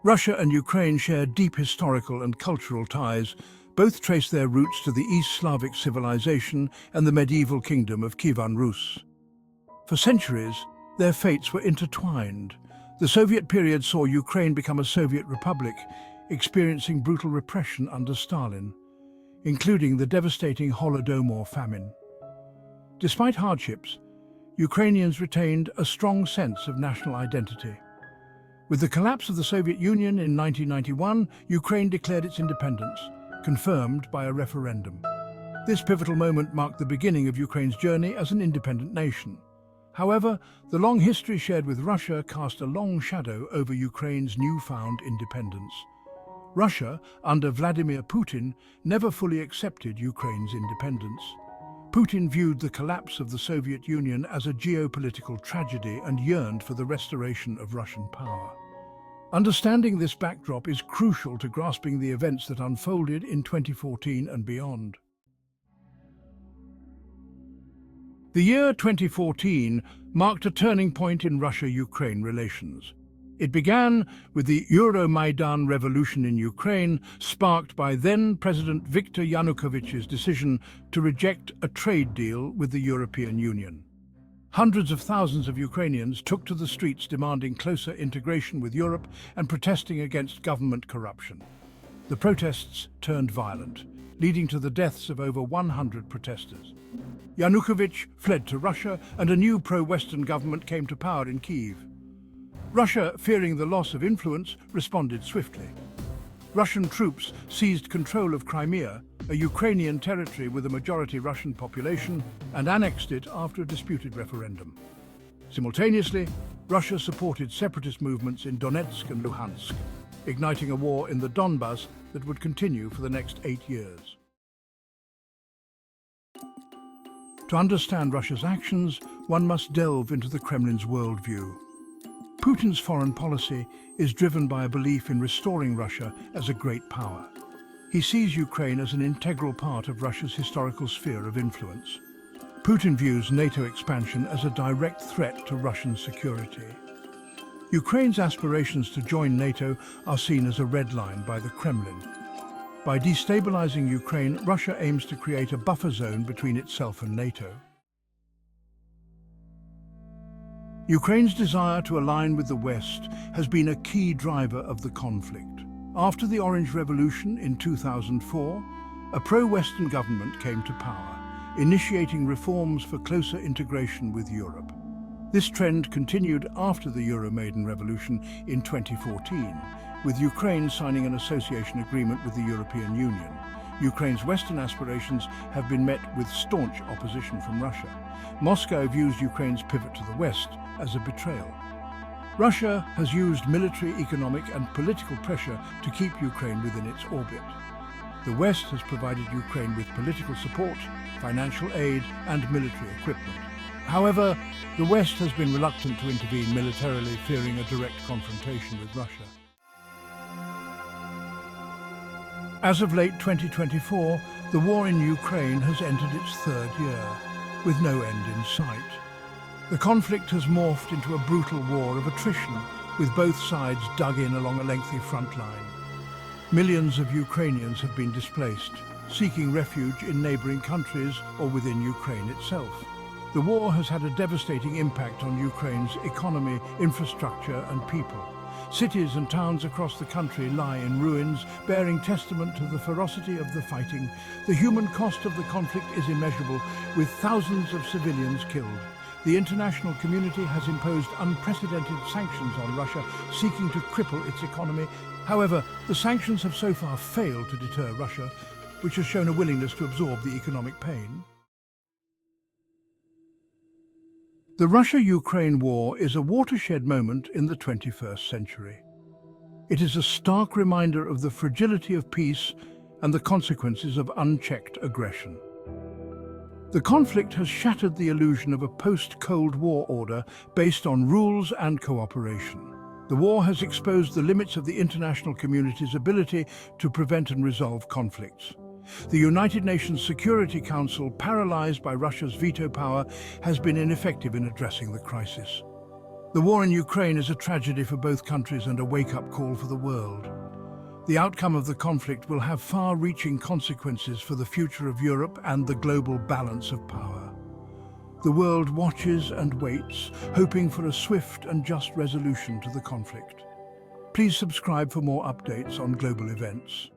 Russia and Ukraine share deep historical and cultural ties. Both trace their roots to the East Slavic civilization and the medieval kingdom of Kievan Rus. For centuries, their fates were intertwined. The Soviet period saw Ukraine become a Soviet republic, experiencing brutal repression under Stalin, including the devastating Holodomor famine. Despite hardships, Ukrainians retained a strong sense of national identity. With the collapse of the Soviet Union in 1991, Ukraine declared its independence, confirmed by a referendum. This pivotal moment marked the beginning of Ukraine's journey as an independent nation. However, the long history shared with Russia cast a long shadow over Ukraine's newfound independence. Russia, under Vladimir Putin, never fully accepted Ukraine's independence. Putin viewed the collapse of the Soviet Union as a geopolitical tragedy and yearned for the restoration of Russian power. Understanding this backdrop is crucial to grasping the events that unfolded in 2014 and beyond. The year 2014 marked a turning point in Russia-Ukraine relations. It began with the Euromaidan revolution in Ukraine, sparked by then-President Viktor Yanukovych's decision to reject a trade deal with the European Union. Hundreds of thousands of Ukrainians took to the streets demanding closer integration with Europe and protesting against government corruption. The protests turned violent, leading to the deaths of over 100 protesters. Yanukovych fled to Russia, and a new pro-Western government came to power in Kyiv. Russia, fearing the loss of influence, responded swiftly. Russian troops seized control of Crimea, a Ukrainian territory with a majority Russian population, and annexed it after a disputed referendum. Simultaneously, Russia supported separatist movements in Donetsk and Luhansk, igniting a war in the Donbas that would continue for the next 8 years. To understand Russia's actions, one must delve into the Kremlin's worldview. Putin's foreign policy is driven by a belief in restoring Russia as a great power. He sees Ukraine as an integral part of Russia's historical sphere of influence. Putin views NATO expansion as a direct threat to Russian security. Ukraine's aspirations to join NATO are seen as a red line by the Kremlin. By destabilizing Ukraine, Russia aims to create a buffer zone between itself and NATO. Ukraine's desire to align with the West has been a key driver of the conflict. After the Orange Revolution in 2004, a pro-Western government came to power, initiating reforms for closer integration with Europe. This trend continued after the Euromaidan Revolution in 2014, with Ukraine signing an association agreement with the European Union. Ukraine's Western aspirations have been met with staunch opposition from Russia. Moscow views Ukraine's pivot to the West as a betrayal. Russia has used military, economic and political pressure to keep Ukraine within its orbit. The West has provided Ukraine with political support, financial aid and military equipment. However, the West has been reluctant to intervene militarily, fearing a direct confrontation with Russia. As of late 2024, the war in Ukraine has entered its third year, with no end in sight. The conflict has morphed into a brutal war of attrition, with both sides dug in along a lengthy front line. Millions of Ukrainians have been displaced, seeking refuge in neighboring countries or within Ukraine itself. The war has had a devastating impact on Ukraine's economy, infrastructure and people. Cities and towns across the country lie in ruins, bearing testament to the ferocity of the fighting. The human cost of the conflict is immeasurable, with thousands of civilians killed. The international community has imposed unprecedented sanctions on Russia, seeking to cripple its economy. However, the sanctions have so far failed to deter Russia, which has shown a willingness to absorb the economic pain. The Russia-Ukraine war is a watershed moment in the 21st century. It is a stark reminder of the fragility of peace and the consequences of unchecked aggression. The conflict has shattered the illusion of a post-Cold War order based on rules and cooperation. The war has exposed the limits of the international community's ability to prevent and resolve conflicts. The United Nations Security Council, paralyzed by Russia's veto power, has been ineffective in addressing the crisis. The war in Ukraine is a tragedy for both countries and a wake-up call for the world. The outcome of the conflict will have far-reaching consequences for the future of Europe and the global balance of power. The world watches and waits, hoping for a swift and just resolution to the conflict. Please subscribe for more updates on global events.